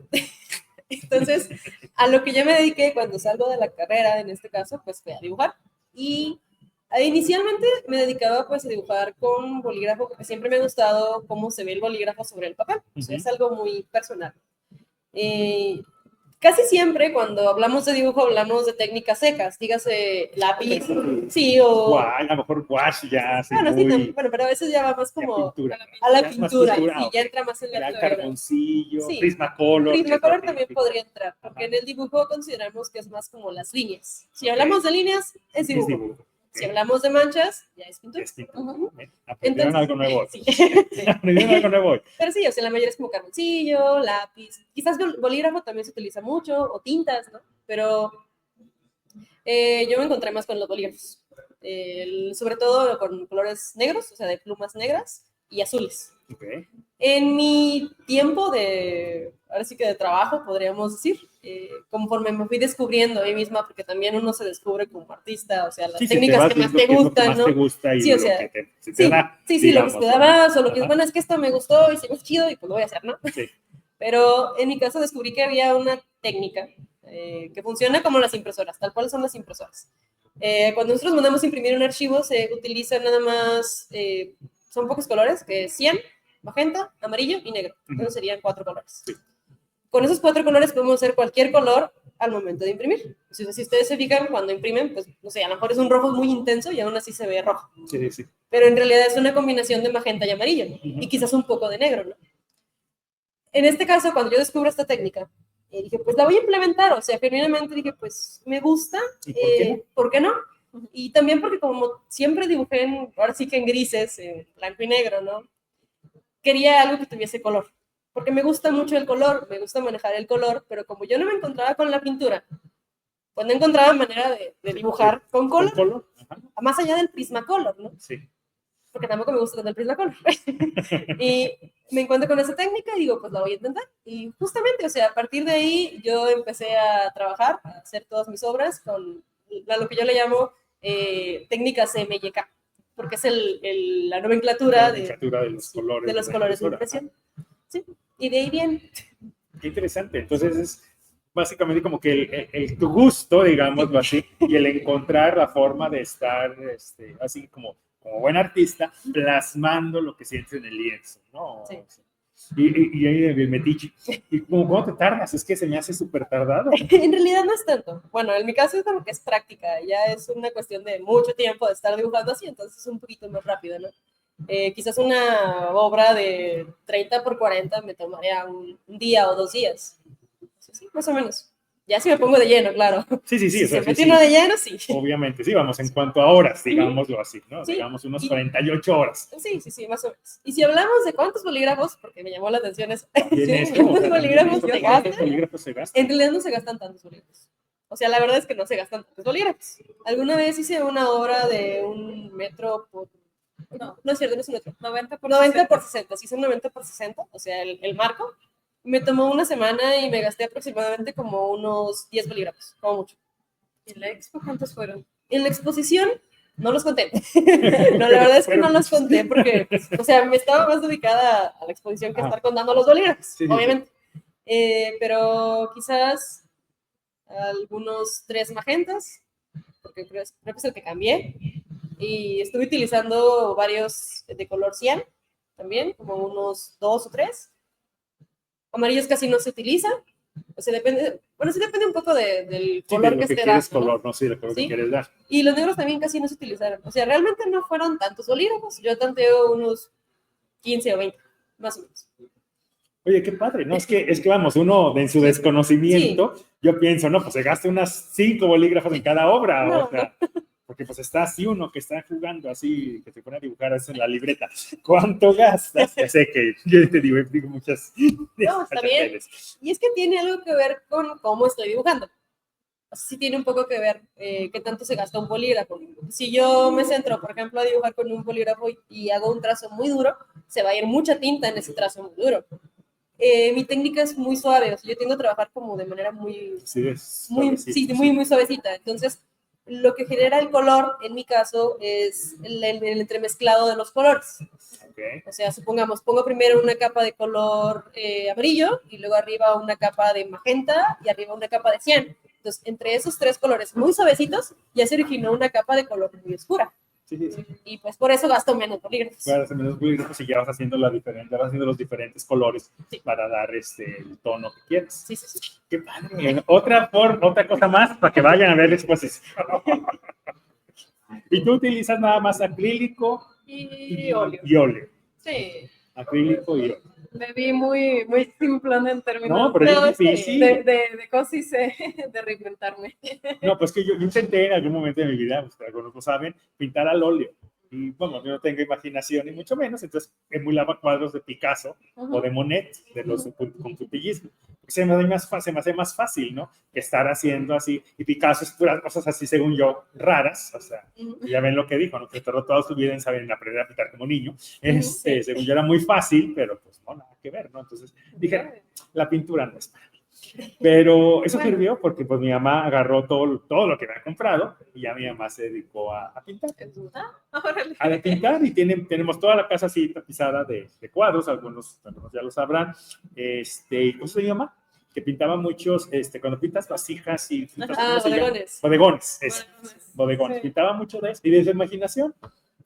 Entonces, a lo que yo me dediqué cuando salgo de la carrera, en este caso, pues fue a dibujar. Y inicialmente me dedicaba pues a dibujar con bolígrafo porque siempre me ha gustado cómo se ve el bolígrafo sobre el papel. O sea, es algo muy personal. Casi siempre cuando hablamos de dibujo hablamos de técnicas secas, dígase lápiz, sí, o... A lo mejor wash ya. Bueno, muy... sí, bueno, pero a veces ya va más como a la pintura, y ya entra más en la pintura. Carboncillo, sí. Prismacolor. Prismacolor también podría entrar, porque en el dibujo consideramos que es más como las líneas. Si hablamos de líneas, es dibujo. Si hablamos de manchas, ya es pintura. Aprendieron algo nuevo. Sí. Aprendieron algo nuevo. Pero sí, o sea, la mayoría es como carboncillo, lápiz. Quizás bolígrafo también se utiliza mucho, o tintas, ¿no? Pero yo me encontré más con los bolígrafos. Sobre todo con colores negros, o sea, de plumas negras y azules. Okay. En mi tiempo ahora sí que de trabajo, podríamos decir, conforme me fui descubriendo a mí misma, porque también uno se descubre como artista, o sea, las técnicas que más te gustan, ¿no? Sí, o sea, sí, lo que te da más, o lo que es, bueno, es que esto me gustó y se me chido y pues lo voy a hacer, ¿no? Sí. Pero en mi caso descubrí que había una técnica que funciona como las impresoras, tal cual son las impresoras. Cuando nosotros mandamos imprimir un archivo, se utiliza nada más, son pocos colores, que es cian, magenta, amarillo y negro. Entonces serían 4 colores. Sí. Con esos 4 colores podemos hacer cualquier color al momento de imprimir. Si ustedes se fijan, cuando imprimen, pues, no sé, a lo mejor es un rojo muy intenso y aún así se ve rojo. Sí. Pero en realidad es una combinación de magenta y amarillo, ¿no? Y quizás un poco de negro, ¿no? En este caso, cuando yo descubro esta técnica, dije, pues la voy a implementar. O sea, genuinamente dije, pues me gusta. ¿Por qué no? Y también porque como siempre dibujé, ahora sí que en grises, en blanco y negro, ¿no? Quería algo que tuviese color, porque me gusta mucho el color, me gusta manejar el color, pero como yo no me encontraba con la pintura, pues no encontraba manera de dibujar con color, más allá del Prismacolor, ¿no? Sí. Porque tampoco me gusta tanto el Prismacolor. Y me encuentro con esa técnica y digo, pues la voy a intentar. Y justamente, o sea, a partir de ahí yo empecé a trabajar, a hacer todas mis obras con lo que yo le llamo técnicas MYK, porque es la nomenclatura de los colores de impresión. Sí, y de ahí viene. Qué interesante. Entonces es básicamente como que tu gusto, digámoslo así, y el encontrar la forma de estar así como buen artista, plasmando lo que sientes en el lienzo, ¿no? Sí. Y ahí el metiche. ¿Y cómo te tardas? Es que se me hace súper tardado. En realidad no es tanto. Bueno, en mi caso es como que es práctica, ya es una cuestión de mucho tiempo de estar dibujando así, entonces es un poquito más rápido, ¿no? Quizás una obra de 30 por 40 me tomaría un día o 2 días. Sí, más o menos. Ya si me pongo de lleno, claro. Sí. Si se sí, mete uno de lleno, sí. Obviamente, sí, vamos, en cuanto a horas, digámoslo así, ¿no? Sí. Digamos unos 48 horas. Sí, más o menos. Y si hablamos de cuántos bolígrafos, porque me llamó la atención eso. ¿Cuántos bolígrafos se gastan? bolígrafos se gastan? En realidad no se gastan tantos bolígrafos. O sea, la verdad es que no se gastan tantos bolígrafos. Alguna vez hice una obra de 1 metro por... No es cierto, no es 1 metro. 90 por 60. Sí, son 90 por 60, o sea, el marco. Me tomó una semana y me gasté aproximadamente como unos 10 bolígrafos, como mucho. ¿Y en la expo cuántos fueron? En la exposición no los conté. No, la verdad es que no los conté porque, o sea, me estaba más dedicada a la exposición que a estar contando los bolígrafos, obviamente. Pero quizás algunos 3 magentas, porque creo que es el que cambié. Y estuve utilizando varios de color cian también, como unos 2 o 3. Amarillos casi no se utilizan. O sea, depende, bueno, sí depende un poco del color que esté dando, color, ¿no? Sí, el color que quieres dar. Y los negros también casi no se utilizaron. O sea, realmente no fueron tantos bolígrafos. Yo tanteo unos 15 o 20, más o menos. Oye, qué padre, ¿no? Es que vamos, uno en su desconocimiento, yo pienso, no, pues se gasta unas 5 bolígrafos en cada obra, No, o sea, porque pues está así uno que está jugando así, que se pone a dibujar eso en la libreta. ¿Cuánto gastas? Ya sé que yo te digo muchas... No, está bien. Y es que tiene algo que ver con cómo estoy dibujando. O sea, sí tiene un poco que ver qué tanto se gasta un bolígrafo. Si yo me centro, por ejemplo, a dibujar con un bolígrafo y hago un trazo muy duro, se va a ir mucha tinta en ese trazo muy duro. Mi técnica es muy suave, o sea, yo tiendo a trabajar como de manera muy suavecita. Entonces, lo que genera el color, en mi caso, es el entremezclado de los colores. Okay. O sea, supongamos, pongo primero una capa de color amarillo y luego arriba una capa de magenta y arriba una capa de cian. Entonces, entre esos 3 colores muy suavecitos, ya se originó una capa de color muy oscura. Sí. Y pues por eso gasto menos bolígrafos. Gastas menos bolígrafos y ya vas haciendo los diferentes colores para dar el tono que quieres. Sí. Qué padre. Otra cosa más para que vayan a ver la exposición. ¿Y tú utilizas nada más acrílico y óleo? Y óleo. Sí. Acrílico y óleo. Me vi muy simplón en términos no, pero es difícil. de cosas y de reinventarme. No, pues que yo intenté en algún momento de mi vida, pues, algunos lo saben, pintar al óleo. Y bueno, yo no tengo imaginación ni mucho menos, entonces emulaba cuadros de Picasso o de Monet, de los con puntillismo. Se me hace más fácil, ¿no? Que estar haciendo así. Y Picasso es puras cosas así, según yo, raras. O sea, ya ven lo que dijo, ¿no? Que tardó toda su vida en saber aprender a pintar como niño. Según yo era muy fácil, pero pues no, nada que ver, ¿no? Entonces dije, la pintura no es para mí. Pero eso sirvió porque pues mi mamá agarró todo lo que me había comprado y ya mi mamá se dedicó a pintar. A pintar y tenemos toda la casa así tapizada de cuadros, algunos ya lo sabrán. Y cosas de mi mamá, que pintaba muchos, cuando pintas vasijas y bodegones. Sí. Pintaba mucho de eso y de su imaginación.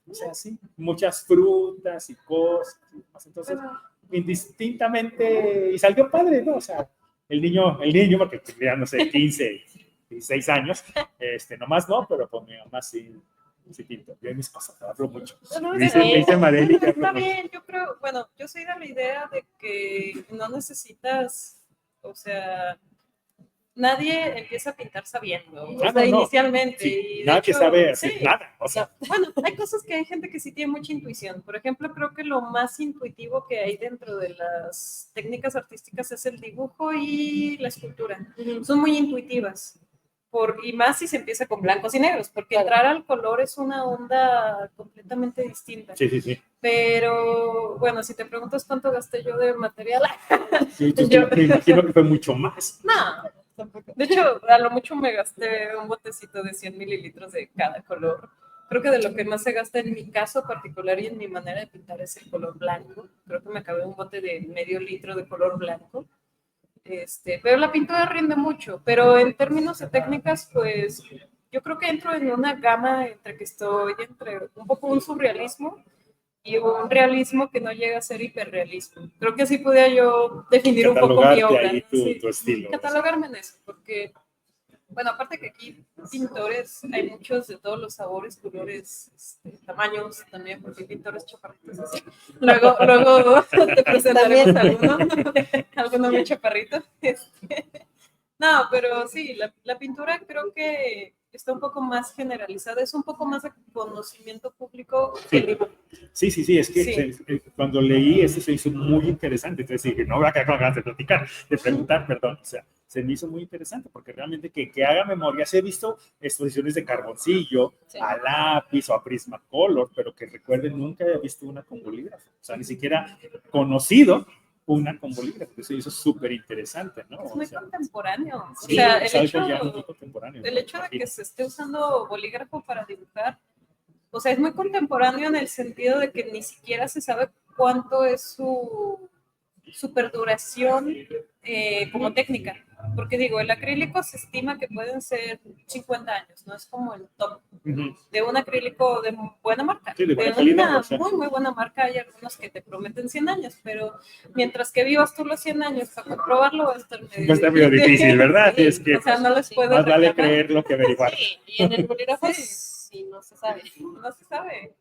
O sea, sí, muchas frutas y cosas. Entonces, indistintamente, y salió padre, ¿no? O sea, el niño, porque tendría, no sé, 15, 16 años, nomás no, pero pues mi mamá sí pinto. Yo en mis cosas hablo mucho. Dice Marely. Está bien, yo creo, bueno, yo soy de la idea de que no necesitas, o sea, nadie empieza a pintar sabiendo, inicialmente. Sí, y nadie sabe hacer nada. O sea. Bueno, hay cosas que hay gente que sí tiene mucha intuición. Por ejemplo, creo que lo más intuitivo que hay dentro de las técnicas artísticas es el dibujo y la escultura. Son muy intuitivas. Y más si se empieza con blancos y negros, porque entrar al color es una onda completamente distinta. Sí. Pero, bueno, si te preguntas cuánto gasté yo de material. Yo me imagino que fue mucho más. No. De hecho, a lo mucho me gasté un botecito de 100 mililitros de cada color. Creo que de lo que más se gasta en mi caso particular y en mi manera de pintar es el color blanco. Creo que me acabé un bote de medio litro de color blanco. Pero la pintura rinde mucho. Pero en términos de técnicas, pues yo creo que entro en una gama entre un poco un surrealismo y un realismo que no llega a ser hiperrealismo. Creo que así podía yo definir un poco mi obra. Ahí tu estilo. Catalogarme en eso, porque, bueno, aparte que aquí pintores, hay muchos de todos los sabores, colores, tamaños también, porque hay pintores chaparritos así. Luego te presentaremos alguno muy chaparrito. No, pero sí, la pintura creo que está un poco más generalizada, es un poco más de conocimiento público que el dibujo. Sí, es que cuando leí esto se hizo muy interesante, entonces dije, no voy a quedar con ganas de platicar, de preguntar, perdón, o sea, se me hizo muy interesante porque realmente que haga memoria, he visto exposiciones de carboncillo, a lápiz o a Prismacolor, pero que recuerden, nunca he visto una con bolígrafo, o sea, ni siquiera conocido una con bolígrafo, eso hizo súper interesante, ¿no? Es muy contemporáneo. Sí, o sea, el hecho de que se esté usando bolígrafo para dibujar, o sea, es muy contemporáneo en el sentido de que ni siquiera se sabe cuánto es su perduración como técnica. Porque digo, el acrílico se estima que pueden ser 50 años, no es como el top de un acrílico de buena marca. Sí, de una muy buena marca, hay algunos que te prometen 100 años, pero mientras que vivas tú los 100 años para comprobarlo va a estar medio difícil, ¿verdad? Sí, es que, o sea, no les puedo más vale creerlo que averiguar. Sí, y en el bolígrafo sí, no se sabe. No se sabe.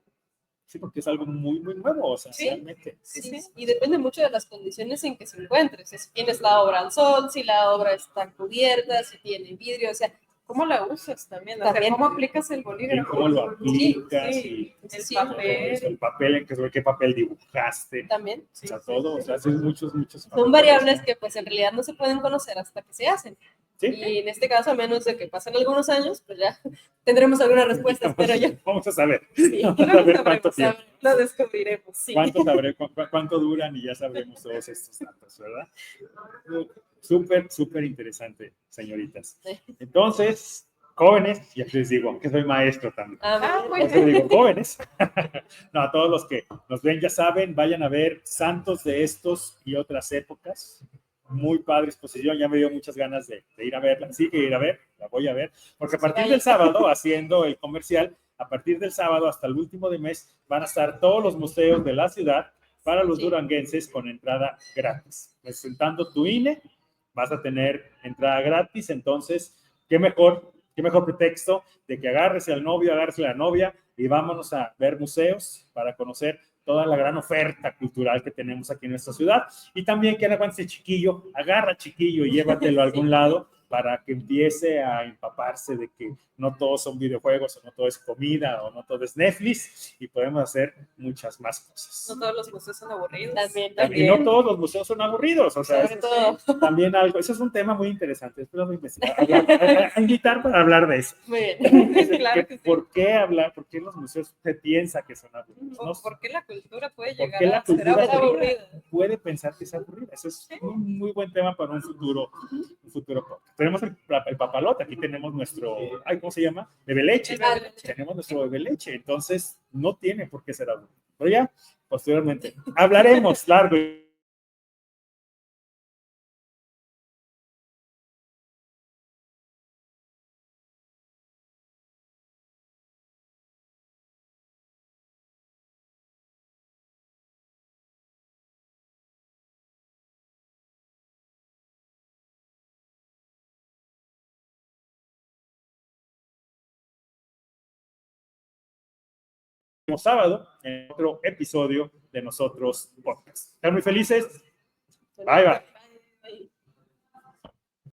Sí, porque es algo muy, muy nuevo, o sea, realmente. Sí, y depende mucho de las condiciones en que se encuentres. Si tienes la obra al sol, si la obra está cubierta, si tiene vidrio, o sea, ¿cómo la usas también? O sea, ¿cómo aplicas el bolígrafo? ¿Cómo lo aplicas? El papel. El papel, qué papel dibujaste. También. O sea, todo, o sea, haces muchos. Son variables que pues en realidad no se pueden conocer hasta que se hacen. ¿Sí? Y en este caso, a menos de que pasen algunos años, pues ya tendremos algunas respuestas, pero ya. Vamos a saber. Sí, vamos a ver cuánto tiempo. Lo descubriremos. Sí. ¿Cuánto duran? Y ya sabremos todos estos datos, ¿verdad? Súper interesante, señoritas. Entonces, jóvenes, ya les digo que soy maestro también. Muy bien. Digo, jóvenes. No, a todos los que nos ven ya saben, vayan a ver Santos de estos y otras épocas. Muy padre exposición, ya me dio muchas ganas de ir a verla. Sí, que ir a ver, la voy a ver, porque a partir del sábado, haciendo el comercial, a partir del sábado hasta el último de mes, van a estar todos los museos de la ciudad para los duranguenses con entrada gratis. Presentando tu INE, vas a tener entrada gratis, entonces, qué mejor pretexto de que agarres al novio, agarres a la novia y vámonos a ver museos para conocer toda la gran oferta cultural que tenemos aquí en nuestra ciudad. Y también que aguante chiquillo, agarra chiquillo y llévatelo a algún lado para que empiece a empaparse de que no todos son videojuegos, o no todo es comida, o no todo es Netflix, y podemos hacer muchas más cosas. No todos los museos son aburridos. También. Y no todos los museos son aburridos, o sea, también algo, eso es un tema muy interesante, después lo voy a investigar, a invitar para hablar de eso. Muy bien. Claro que sí. ¿Por qué los museos se piensa que son aburridos? ¿No? ¿Por qué la cultura puede llegar a ser aburrida? Puede pensar que es aburrida, eso es un muy buen tema para un futuro podcast. Tenemos el papalote, aquí tenemos nuestro, ¿cómo se llama? Bebe leche. Tenemos nuestro bebe leche, entonces no tiene por qué ser aburrido. Pero ya, posteriormente, hablaremos largo. Sábado en otro episodio de nosotros podcast. Están muy felices. Bye.